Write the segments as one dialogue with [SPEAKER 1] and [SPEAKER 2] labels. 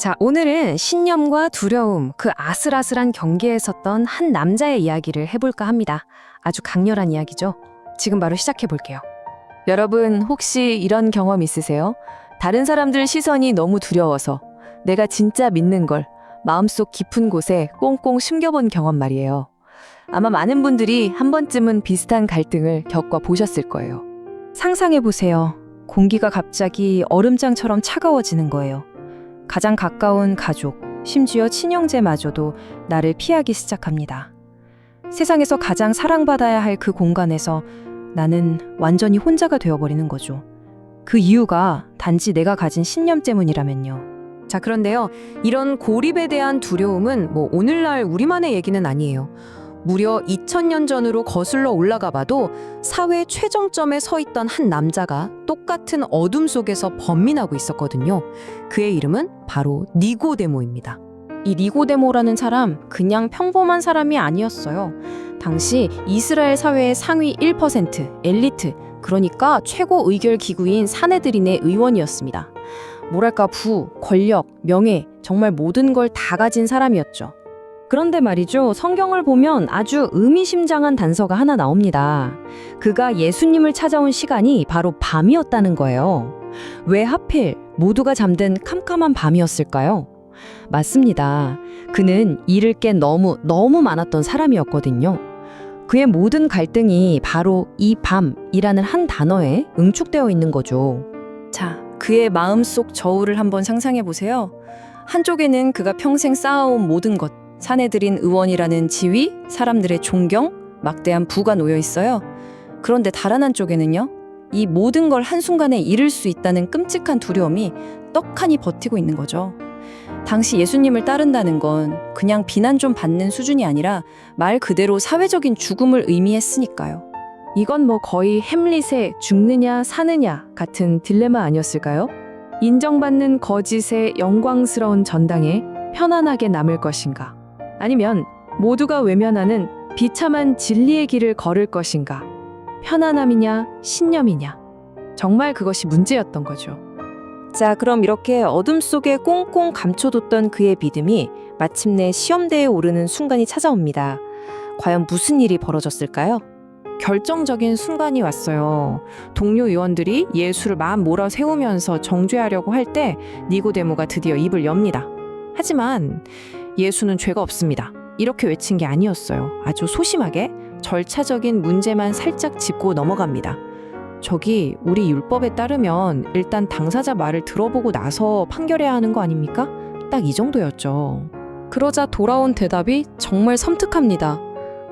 [SPEAKER 1] 자, 오늘은 신념과 두려움, 그 아슬아슬한 경계에 섰던 한 남자의 이야기를 해볼까 합니다. 아주 강렬한 이야기죠. 지금 바로 시작해 볼게요.
[SPEAKER 2] 여러분 혹시 이런 경험 있으세요? 다른 사람들 시선이 너무 두려워서 내가 진짜 믿는 걸 마음속 깊은 곳에 꽁꽁 숨겨본 경험 말이에요. 아마 많은 분들이 한 번쯤은 비슷한 갈등을 겪어 보셨을 거예요.
[SPEAKER 1] 상상해 보세요. 공기가 갑자기 얼음장처럼 차가워지는 거예요. 가장 가까운 가족, 심지어 친형제마저도 나를 피하기 시작합니다. 세상에서 가장 사랑받아야 할 그 공간에서 나는 완전히 혼자가 되어버리는 거죠. 그 이유가 단지 내가 가진 신념 때문이라면요. 자, 그런데요. 이런 고립에 대한 두려움은 오늘날 우리만의 얘기는 아니에요. 무려 2000년 전으로 거슬러 올라가 봐도 사회 최정점에 서 있던 한 남자가 똑같은 어둠 속에서 번민하고 있었거든요. 그의 이름은 바로 니고데모입니다. 이 니고데모라는 사람, 그냥 평범한 사람이 아니었어요. 당시 이스라엘 사회의 상위 1%, 엘리트, 그러니까 최고 의결 기구인 사네드린의 의원이었습니다. 뭐랄까 권력, 명예, 정말 모든 걸 다 가진 사람이었죠. 그런데 말이죠, 성경을 보면 아주 의미심장한 단서가 하나 나옵니다. 그가 예수님을 찾아온 시간이 바로 밤이었다는 거예요. 왜 하필 모두가 잠든 캄캄한 밤이었을까요? 맞습니다. 그는 잃을 게 너무 많았던 사람이었거든요. 그의 모든 갈등이 바로 이 밤이라는 한 단어에 응축되어 있는 거죠. 자, 그의 마음속 저울을 한번 상상해 보세요. 한쪽에는 그가 평생 쌓아온 모든 것, 사내들인 의원이라는 지위, 사람들의 존경, 막대한 부가 놓여 있어요. 그런데 다른 한쪽에는요, 이 모든 걸 한순간에 잃을 수 있다는 끔찍한 두려움이 떡하니 버티고 있는 거죠. 당시 예수님을 따른다는 건 그냥 비난 좀 받는 수준이 아니라 말 그대로 사회적인 죽음을 의미했으니까요. 이건 거의 햄릿의 죽느냐 사느냐 같은 딜레마 아니었을까요? 인정받는 거짓의 영광스러운 전당에 편안하게 남을 것인가? 아니면 모두가 외면하는 비참한 진리의 길을 걸을 것인가? 편안함이냐 신념이냐? 정말 그것이 문제였던 거죠. 자, 그럼 이렇게 어둠 속에 꽁꽁 감춰뒀던 그의 믿음이 마침내 시험대에 오르는 순간이 찾아옵니다. 과연 무슨 일이 벌어졌을까요? 결정적인 순간이 왔어요. 동료 의원들이 예수를 마음 몰아세우면서 정죄하려고 할 때 니고데모가 드디어 입을 엽니다. 하지만 예수는 죄가 없습니다. 이렇게 외친 게 아니었어요. 아주 소심하게 절차적인 문제만 살짝 짚고 넘어갑니다. 저기 우리 율법에 따르면 일단 당사자 말을 들어보고 나서 판결해야 하는 거 아닙니까? 딱 이 정도였죠. 그러자 돌아온 대답이 정말 섬뜩합니다.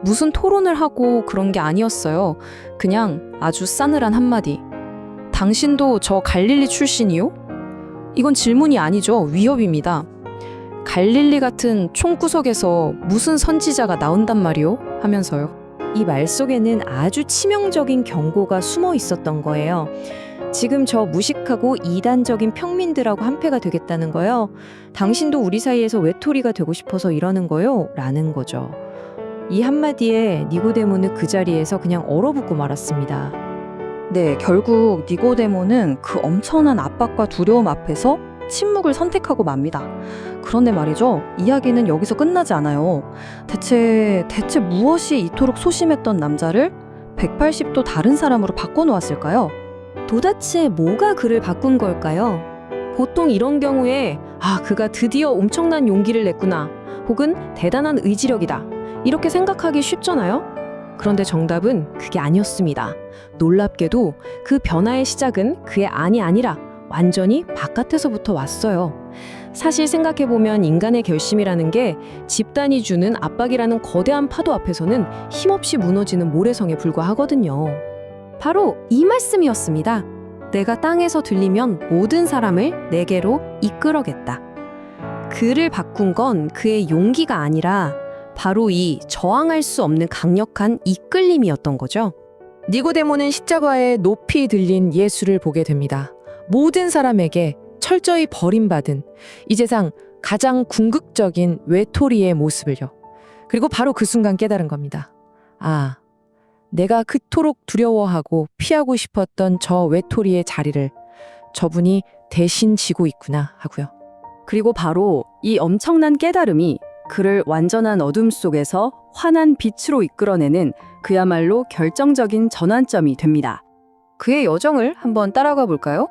[SPEAKER 1] 무슨 토론을 하고 그런 게 아니었어요. 그냥 아주 싸늘한 한마디. 당신도 저 갈릴리 출신이요? 이건 질문이 아니죠. 위협입니다. 갈릴리 같은 총구석에서 무슨 선지자가 나온단 말이요? 하면서요. 이 말 속에는 아주 치명적인 경고가 숨어 있었던 거예요. 지금 저 무식하고 이단적인 평민들하고 한패가 되겠다는 거요. 당신도 우리 사이에서 외톨이가 되고 싶어서 이러는 거요? 라는 거죠. 이 한마디에 니고데모는 그 자리에서 그냥 얼어붙고 말았습니다. 네, 결국 니고데모는 그 엄청난 압박과 두려움 앞에서 침묵을 선택하고 맙니다. 그런데 말이죠, 이야기는 여기서 끝나지 않아요. 대체 무엇이 이토록 소심했던 남자를 180도 다른 사람으로 바꿔놓았을까요? 도대체 뭐가 그를 바꾼 걸까요? 보통 이런 경우에 그가 드디어 엄청난 용기를 냈구나, 혹은 대단한 의지력이다, 이렇게 생각하기 쉽잖아요? 그런데 정답은 그게 아니었습니다. 놀랍게도 그 변화의 시작은 그의 안이 아니라 완전히 바깥에서부터 왔어요. 사실 생각해보면 인간의 결심이라는 게 집단이 주는 압박이라는 거대한 파도 앞에서는 힘없이 무너지는 모래성에 불과하거든요. 바로 이 말씀이었습니다. 내가 땅에서 들리면 모든 사람을 내게로 이끌어겠다. 그를 바꾼 건 그의 용기가 아니라 바로 이 저항할 수 없는 강력한 이끌림이었던 거죠. 니고데모는 십자가에 높이 들린 예수를 보게 됩니다. 모든 사람에게 철저히 버림받은 이 세상 가장 궁극적인 외톨이의 모습을요. 그리고 바로 그 순간 깨달은 겁니다. 내가 그토록 두려워하고 피하고 싶었던 저 외톨이의 자리를 저분이 대신 지고 있구나 하고요.
[SPEAKER 3] 그리고 바로 이 엄청난 깨달음이 그를 완전한 어둠 속에서 환한 빛으로 이끌어내는 그야말로 결정적인 전환점이 됩니다.
[SPEAKER 1] 그의 여정을 한번 따라가 볼까요?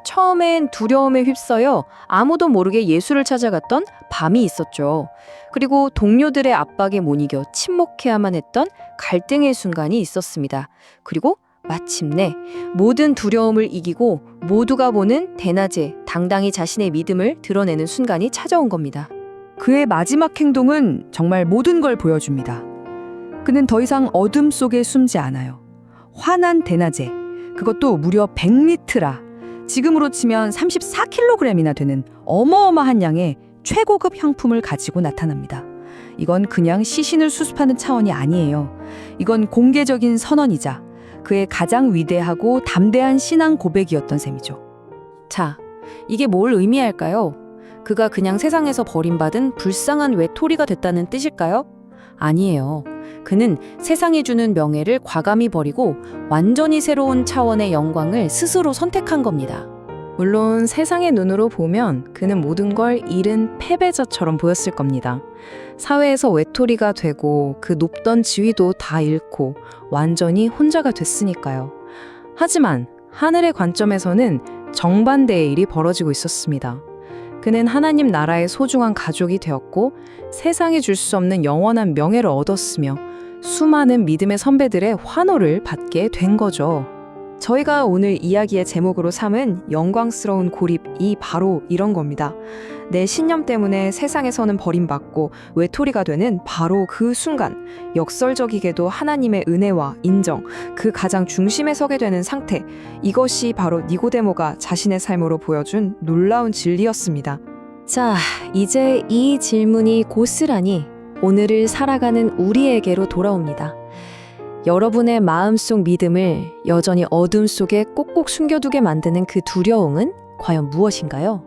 [SPEAKER 1] 처음엔 두려움에 휩싸여 아무도 모르게 예수를 찾아갔던 밤이 있었죠. 그리고 동료들의 압박에 못 이겨 침묵해야만 했던 갈등의 순간이 있었습니다. 그리고 마침내 모든 두려움을 이기고 모두가 보는 대낮에 당당히 자신의 믿음을 드러내는 순간이 찾아온 겁니다.
[SPEAKER 4] 그의 마지막 행동은 정말 모든 걸 보여줍니다. 그는 더 이상 어둠 속에 숨지 않아요. 환한 대낮에, 그것도 무려 100리트라, 지금으로 치면 34kg이나 되는 어마어마한 양의 최고급 향품을 가지고 나타납니다. 이건 그냥 시신을 수습하는 차원이 아니에요. 이건 공개적인 선언이자 그의 가장 위대하고 담대한 신앙 고백이었던 셈이죠.
[SPEAKER 1] 자, 이게 뭘 의미할까요? 그가 그냥 세상에서 버림받은 불쌍한 외톨이가 됐다는 뜻일까요? 아니에요. 그는 세상이 주는 명예를 과감히 버리고 완전히 새로운 차원의 영광을 스스로 선택한 겁니다. 물론 세상의 눈으로 보면 그는 모든 걸 잃은 패배자처럼 보였을 겁니다. 사회에서 외톨이가 되고 그 높던 지위도 다 잃고 완전히 혼자가 됐으니까요. 하지만 하늘의 관점에서는 정반대의 일이 벌어지고 있었습니다. 그는 하나님 나라의 소중한 가족이 되었고 세상이 줄 수 없는 영원한 명예를 얻었으며 수많은 믿음의 선배들의 환호를 받게 된 거죠. 저희가 오늘 이야기의 제목으로 삼은 영광스러운 고립이 바로 이런 겁니다. 내 신념 때문에 세상에서는 버림받고 외톨이가 되는 바로 그 순간, 역설적이게도 하나님의 은혜와 인정, 그 가장 중심에 서게 되는 상태, 이것이 바로 니고데모가 자신의 삶으로 보여준 놀라운 진리였습니다. 자, 이제 이 질문이 고스란히 오늘을 살아가는 우리에게로 돌아옵니다. 여러분의 마음속 믿음을 여전히 어둠 속에 꼭꼭 숨겨두게 만드는 그 두려움은 과연 무엇인가요?